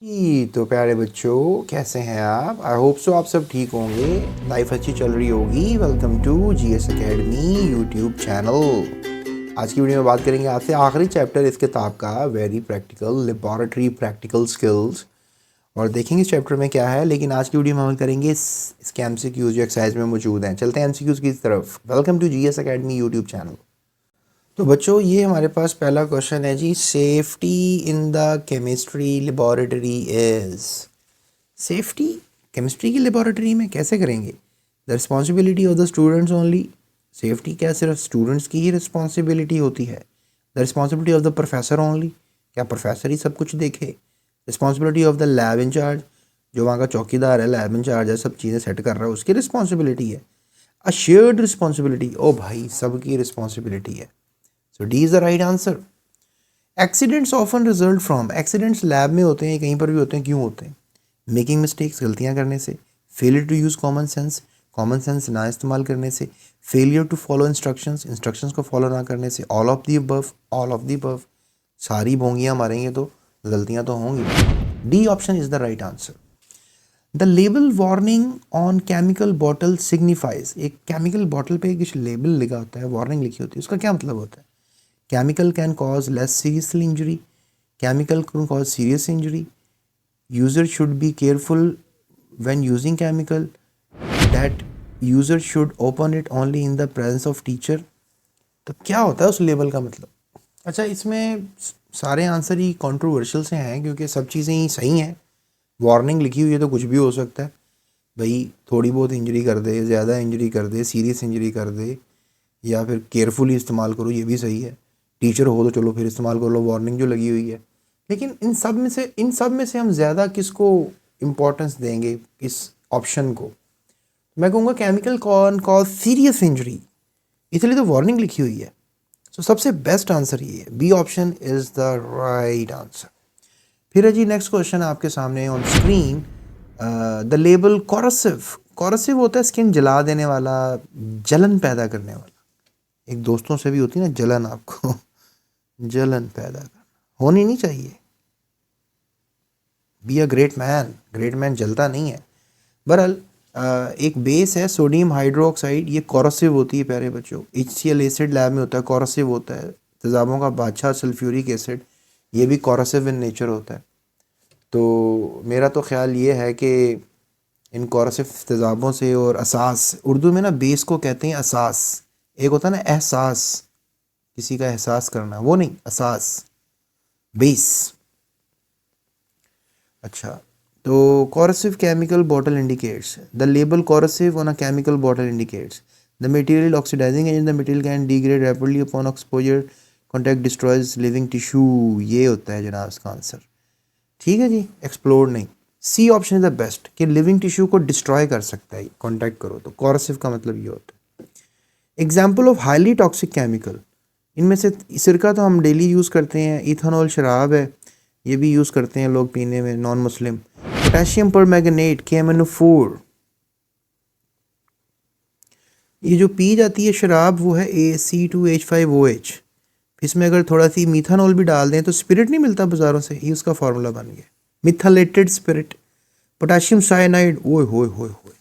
जी तो प्यारे बच्चों, कैसे हैं आप? आई होप सो आप सब ठीक होंगे, लाइफ अच्छी चल रही होगी। Welcome to GS academy YouTube channel. आज की वीडियो में बात करेंगे आपसे आखिरी चैप्टर इस किताब का, very practical laboratory practical skills, और देखेंगे इस चैप्टर में क्या है। लेकिन आज की वीडियो में हम करेंगे इसके एमसीक्यूज जो एक्सरसाइज में मौजूद हैं। चलते हैं एमसीक्यूज की तरफ। Welcome to GS academy YouTube channel. तो बच्चों, ये हमारे पास पहला क्वेश्चन है जी, safety in the chemistry laboratory is. Safety chemistry की लेबोरेटरी में कैसे करेंगे? The responsibility of the students only. Safety क्या सिर्फ स्टूडेंट्स की ही रिस्पॉन्सिबिलिटी होती है? The responsibility of the professor only. क्या प्रोफेसर ही सब कुछ देखे? Responsibility of the lab incharge, जो वहाँ का चौकीदार है, लैब इंचार्ज है, सब चीज़ें सेट कर रहा है, उसकी रिस्पॉन्सिबिलिटी है। अ शेयर्ड रिस्पॉन्सिबिलिटी, ओ भाई सबकी रिस्पॉन्सिबिलिटी है। So D is the right answer. Accidents often result from, accidents lab में होते हैं, कहीं पर भी होते हैं, क्यों होते हैं? मेकिंग मिस्टेक्स, गलतियां करने से। Failure to use common sense, common sense ना इस्तेमाल करने से। Failure to follow instructions, instructions को फॉलो ना करने से। All of the above, all of the above. सारी भोंगियां मारेंगे तो गलतियां तो होंगी। D option is the right answer. The label warning on chemical bottle signifies, एक केमिकल बॉटल पे कुछ लेबल लिखा होता है, वार्निंग लिखी होती है, उसका क्या मतलब होता है? Chemical can cause less seriously injury, chemical can cause serious injury, user should be careful when using chemical, that user should open it only in the presence of teacher। तो क्या होता है उस लेबल का मतलब? अच्छा, इसमें सारे आंसर ही कंट्रोवर्शियल से हैं, क्योंकि सब चीज़ें ही सही हैं। वार्निंग लिखी हुई है तो कुछ भी हो सकता है भाई, थोड़ी बहुत इंजरी कर दे, ज़्यादा इंजरी कर दे, सीरियस इंजरी कर दे, या फिर केयरफुली इस्तेमाल करो, ये भी सही है। टीचर हो तो चलो फिर इस्तेमाल कर लो वार्निंग जो लगी हुई है। लेकिन इन सब में से हम ज़्यादा किसको इम्पोर्टेंस देंगे, इस ऑप्शन को? मैं कहूँगा chemical can cause serious injury, इसलिए तो वार्निंग लिखी हुई है। सो सबसे बेस्ट आंसर ये है, B option is the right answer. फिर है जी नेक्स्ट क्वेश्चन आपके सामने on screen. The label corrosive, corrosive होता है स्किन जला देने वाला, जलन पैदा करने वाला। एक दोस्तों से भी होती है ना जलन, आपको जलन पैदा करना होनी नहीं चाहिए। Be a great man, great man जलता नहीं है। बहरहाल एक बेस है सोडियम हाइड्रोक्साइड, ये कॉरसिव होती है प्यारे बच्चों। HCl एसिड लैब में होता है, कॉरसिव होता है। तेज़ाबों का बादशाह सल्फ्यूरिक एसिड, ये भी कॉरसिव इन नेचर होता है। तो मेरा तो ख्याल ये है कि इन कॉरसिव तेज़ाबों से, और असास, उर्दू में ना बेस को कहते हैं असास। एक होता है ना एहसास, किसी का एहसास करना, वो नहीं, असास, बेस। अच्छा, तो corrosive chemical bottle indicates, the label corrosive on a chemical bottle indicates the material oxidizing agent, the material can degrade rapidly upon exposure, contact destroys living tissue। ये होता है जनाब इसका आंसर। ठीक है जी, एक्सप्लोर नहीं। C option is the best, कि लिविंग टिश्यू को डिस्ट्रॉय कर सकता है कॉन्टैक्ट करो तो। कॉरसिव का मतलब ये होता है। Example of highly toxic chemical, इनमें से सिरका तो हम डेली यूज़ करते हैं, इथेनॉल शराब है, ये भी यूज़ करते हैं लोग पीने में, नॉन मुस्लिम। पोटेशियम पर मैग्नेट KMnO4, ये जो पी जाती है शराब वो है AC2H5OH। इसमें अगर थोड़ा सी मीथानॉल भी डाल दें तो स्पिरिट नहीं मिलता बाज़ारों से, ये उसका फार्मूला बन गया, मिथालेटेड स्पिरिट। पोटेशियम साइनाइड, ओए होए होए होए,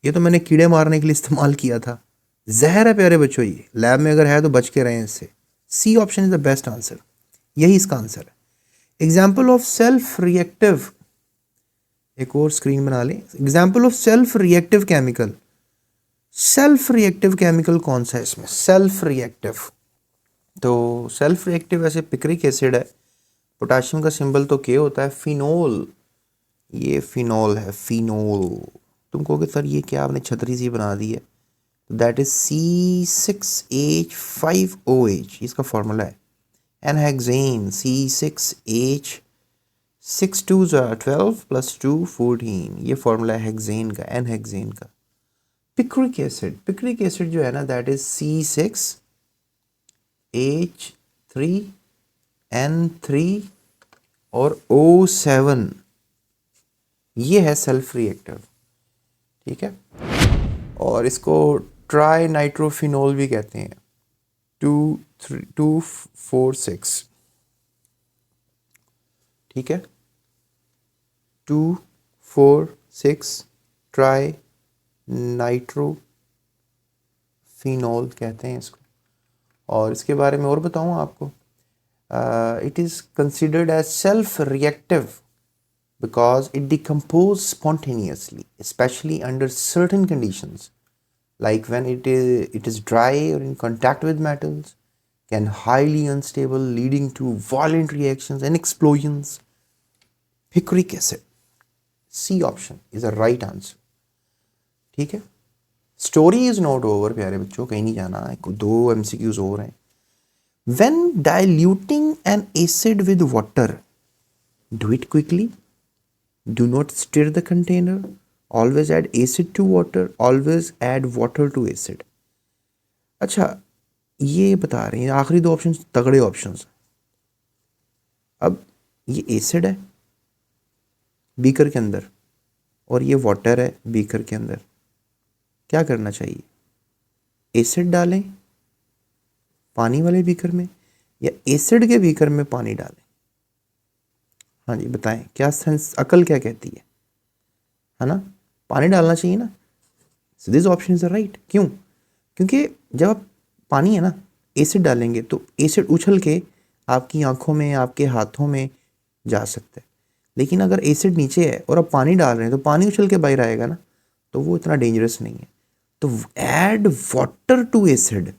ये तो मैंने कीड़े मारने के लिए इस्तेमाल किया था, जहर है प्यारे बच्चों, ये लैब में अगर है तो बच के रहें इससे। C option is the best answer, यही इसका आंसर है। एग्जाम्पल ऑफ सेल्फ रिएक्टिव, एक और स्क्रीन बना लें। Example of self reactive chemical, self reactive chemical कौन सा है इसमें? सेल्फ रिएक्टिव, तो सेल्फ रिएक्टिव वैसे पिक्रिक एसिड है, पोटाशियम का सिंबल तो के होता है। फिनोल, ये फिनोल है, फिनोल। तुम कहोगे सर ये क्या आपने छतरी सी बना दी है, दैट इज C6H5OH, इसका फॉर्मूला है। एनहेक्सेन, C6H, 6 2 12 + 2 14, ये फॉर्मूला है हेक्सेन का, एनहेक्सेन का। पिक्रिक एसिड, पिक्रिक एसिड जो है ना, दैट इज C6H3N3 और O7, ये है सेल्फ रिएक्टिव। ठीक है, और इसको ट्राई नाइट्रोफिनोल भी कहते हैं, 2 4 6। ठीक है, 2, 4, 6 ट्राई नाइट्रो फिनोल कहते हैं इसको। और इसके बारे में और बताऊँ आपको, it is considered as self-reactive because it decomposes spontaneously, especially under certain conditions, like when it is dry or in contact with metals, can highly unstable, leading to violent reactions and explosions. Picric acid, C option is the right answer. ठीक है, story is not over प्यारे बच्चों, कहीं नहीं जाना, 2 MCQs और हैं। When diluting an acid with water, do it quickly. Do not stir the container. Always add acid to water. Always add water to acid. अच्छा, ये बता रहे हैं आखिरी 2 ऑप्शन तगड़े ऑप्शंस। अब ये एसिड है बीकर के अंदर और ये वाटर है बीकर के अंदर, क्या करना चाहिए? एसिड डालें पानी वाले बीकर में या एसिड के बीकर में पानी डालें? हाँ जी बताएं, क्या सेंस अकल क्या कहती है ना? पानी डालना चाहिए ना। So this option is right. क्यों? क्योंकि जब आप पानी है ना एसिड डालेंगे तो एसिड उछल के आपकी आंखों में आपके हाथों में जा सकता है, लेकिन अगर एसिड नीचे है और आप पानी डाल रहे हैं तो पानी उछल के बाहर आएगा ना, तो वो इतना डेंजरस नहीं है। तो add water to acid,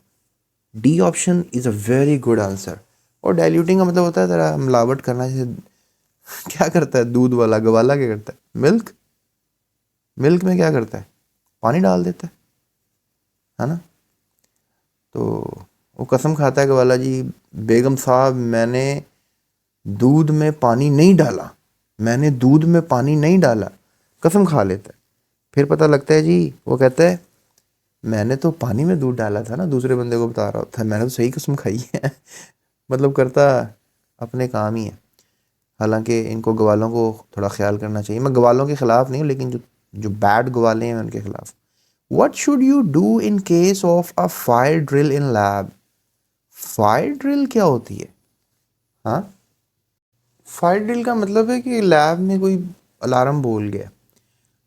D option is a very good answer. और डाइल्यूटिंग का मतलब होता है जरा मिलावट करना। जैसे क्या करता है दूध वाला गवाला, क्या करता है? मिल्क में क्या करता है? पानी डाल देता है ना। तो वो कसम खाता है गवाला जी, बेगम साहब मैंने दूध में पानी नहीं डाला, मैंने दूध में पानी नहीं डाला, कसम खा लेता है। फिर पता लगता है जी, वो कहता है मैंने तो पानी में दूध डाला था ना, दूसरे बंदे को बता रहा होता है मैंने तो सही कसम खाई है। मतलब करता अपने काम ही है। हालांकि इनको गवालों को थोड़ा ख्याल करना चाहिए। मैं गवालों के ख़िलाफ़ नहीं हूँ, लेकिन जो बैड गवाले हैं उनके ख़िलाफ़। What should you do in case of a fire drill in lab? Fire drill क्या होती है? हाँ, फायर ड्रिल का मतलब है कि लैब में कोई अलार्म बोल गया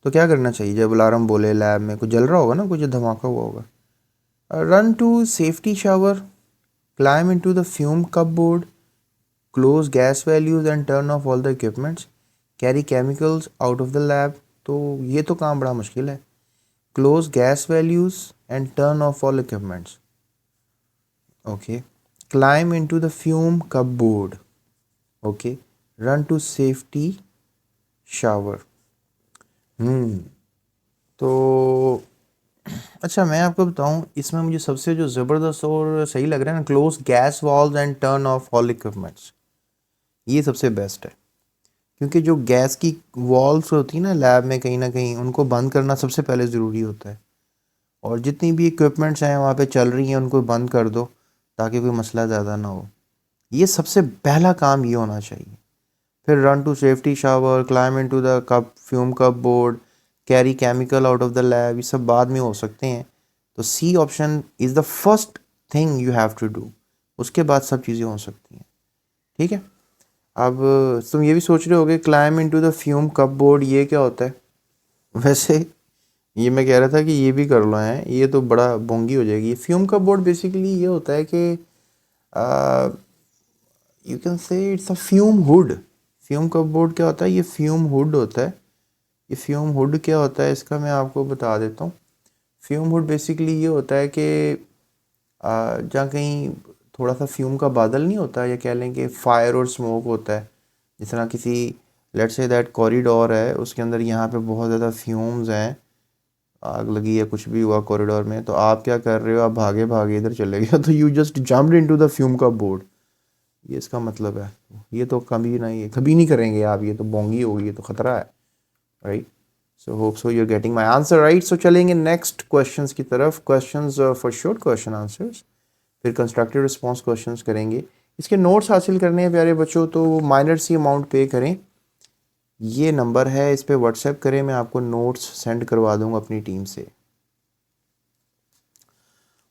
तो क्या करना चाहिए? जब अलार्म बोले लैब में कुछ जल रहा होगा ना, कुछ धमाका हुआ होगा। Run to safety shower, climb into the fume cupboard, close gas values and turn off all the equipments, carry chemicals out of the lab। तो ये तो काम बड़ा मुश्किल है। close gas values and turn off all equipments, okay, climb into the fume cupboard, okay, run to safety shower। तो अच्छा मैं आपको बताऊं, इसमें मुझे सबसे जो ज़बरदस्त और सही लग रहा है ना, close gas valve and turn off all equipments, ये सबसे बेस्ट है। क्योंकि जो गैस की वॉल्व्स होती है ना लैब में, कहीं ना कहीं उनको बंद करना सबसे पहले ज़रूरी होता है। और जितनी भी इक्विपमेंट्स हैं वहाँ पे चल रही हैं उनको बंद कर दो ताकि कोई मसला ज़्यादा ना हो। ये सबसे पहला काम ये होना चाहिए। फिर run to safety shower, climb into the cup fume cupboard, carry chemical out of the lab, ये सब बाद में हो सकते हैं। तो C option is the first thing you have to do, उसके बाद सब चीज़ें हो सकती हैं। ठीक है, अब तुम ये भी सोच रहे होगे climb into the fume cup board ये क्या होता है? वैसे ये मैं कह रहा था कि ये भी कर लो है, ये तो बड़ा बोंगी हो जाएगी। फ्यूम कप बोर्ड बेसिकली ये होता है कि you can say it's a fume hood. Fume cup board क्या होता है? ये फ्यूम हुड होता है। ये फ्यूम हुड क्या होता है इसका मैं आपको बता देता हूँ। फ्यूम हुड बेसिकली ये होता है कि जहाँ कहीं थोड़ा सा फ्यूम का बादल नहीं होता, या कह लें कि फायर और स्मोक होता है। जिस तरह किसी लेट्स से दैट कॉरिडोर है, उसके अंदर यहाँ पे बहुत ज़्यादा फ्यूम्स हैं, आग लगी है, कुछ भी हुआ कॉरिडोर में, तो आप क्या कर रहे हो? आप भागे भागे इधर चले गए तो you just jumped into the fume का बोर्ड, ये इसका मतलब है। ये तो कभी नहीं है, कभी नहीं करेंगे आप, ये तो बोंगी होगी, ये तो ख़तरा है, right. So hope so you are getting my answer right. So चलेंगे नेक्स्ट क्वेश्चन की तरफ। Question for short question answers, फिर कंस्ट्रक्टिव रिस्पॉन्स क्वेश्चंस करेंगे। इसके नोट्स हासिल करने हैं प्यारे बच्चों तो माइनर सी अमाउंट पे करें, ये नंबर है, इस पे व्हाट्सएप करें, मैं आपको नोट्स सेंड करवा दूंगा अपनी टीम से।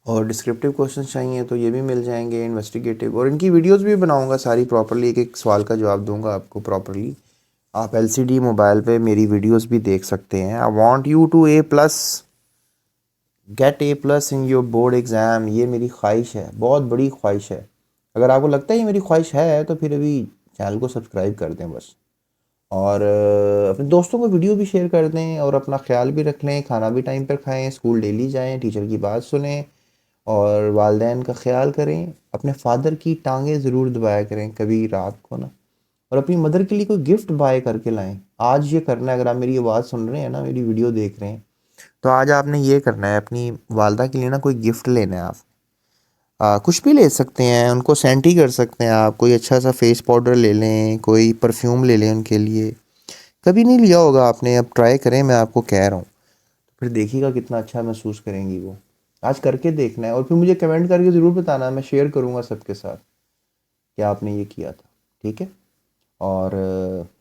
और डिस्क्रिप्टिव क्वेश्चन चाहिए तो ये भी मिल जाएंगे, इन्वेस्टिगेटिव, और इनकी वीडियोस भी बनाऊंगा सारी प्रॉपरली, एक एक सवाल का जवाब दूंगा आपको प्रॉपरली। आप LCD मोबाइल पे मेरी वीडियोस भी देख सकते हैं। I want you to A+, get A+ in your board exam. ये मेरी ख्वाहिश है, बहुत बड़ी ख्वाहिश है। अगर आपको लगता है ये मेरी ख्वाहिश है तो फिर अभी चैनल को सब्सक्राइब कर दें बस। और अपने दोस्तों को वीडियो भी शेयर कर दें और अपना ख्याल भी रख लें। खाना भी टाइम पर खाएं, स्कूल डेली जाएं, टीचर की बात सुनें और वालिदैन का ख्याल करें। अपने फादर की टांगें ज़रूर दबाया करें कभी रात को ना। और अपनी मदर के लिए कोई गिफ्ट बाय करके लाएं। आज ये करना है। अगर आप मेरी आवाज़ सुन रहे हैं ना, मेरी वीडियो देख रहे हैं, तो आज आपने ये करना है, अपनी वालदा के लिए ना कोई गिफ्ट लेना है। आप कुछ भी ले सकते हैं, उनको सेंट ही कर सकते हैं आप। कोई अच्छा सा फेस पाउडर ले लें, कोई परफ्यूम ले लें उनके लिए। कभी नहीं लिया होगा आपने, अब ट्राई करें, मैं आपको कह रहा हूँ। फिर देखिएगा कितना अच्छा महसूस करेंगी वो। आज करके देखना है और फिर मुझे कमेंट करके ज़रूर बताना, मैं शेयर करूँगा सबके साथ कि आपने ये किया था। ठीक है। और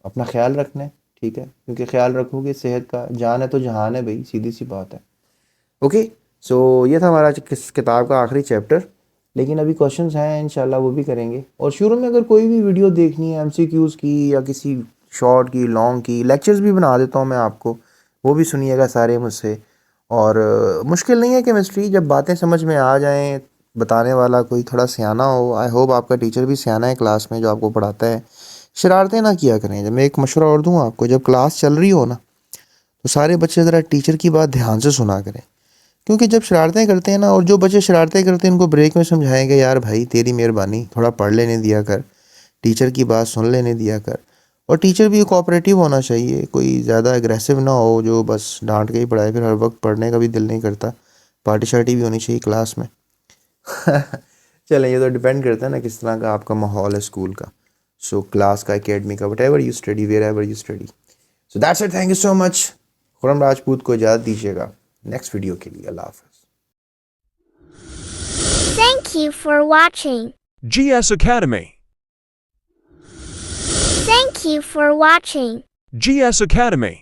अपना ख्याल रखना है। ठीक है, क्योंकि ख्याल रखोगे सेहत का, जान है तो जहान है भाई, सीधी सी बात है। ओके। सो ये था हमारा किस किताब का आखिरी चैप्टर। लेकिन अभी क्वेश्चंस हैं, इंशाल्लाह वो भी करेंगे। और शुरू में अगर कोई भी वीडियो देखनी है MCQs की या किसी शॉर्ट की, लॉन्ग की, लेक्चर्स भी बना देता हूँ मैं आपको, वो भी सुनिएगा सारे मुझसे। और मुश्किल नहीं है केमिस्ट्री, जब बातें समझ में आ जाएं, बताने वाला कोई थोड़ा सियाना हो। आई होप आपका टीचर भी सियाना है क्लास में जो आपको पढ़ाता है। शरारतें ना किया करें। जब मैं एक मशवरा और दूँ आपको, जब क्लास चल रही हो ना, तो सारे बच्चे ज़रा टीचर की बात ध्यान से सुना करें। क्योंकि जब शरारतें करते हैं ना, और जो बच्चे शरारतें करते हैं उनको ब्रेक में समझाएंगे, यार भाई तेरी मेहरबानी, थोड़ा पढ़ लेने दिया कर, टीचर की बात सुन लेने दिया कर। और टीचर भी कोऑपरेटिव होना चाहिए, कोई ज़्यादा एग्रेसिव ना हो जो बस डांट के ही पढ़ाए, फिर हर वक्त पढ़ने का भी दिल नहीं करता। पार्टी शार्टी भी होनी चाहिए क्लास में। चलें, ये तो डिपेंड करता है ना किस तरह का आपका माहौल है स्कूल का। सो क्लास का, एकेडमी का, whatever you study, wherever you study. So that's it, thank you so much. Khurram Rajput को इजाज़त दीजिएगा नेक्स्ट वीडियो के लिए। अल्लाह हाफ़िज़। Thank you for watching. GS Academy. Thank you for watching. GS Academy.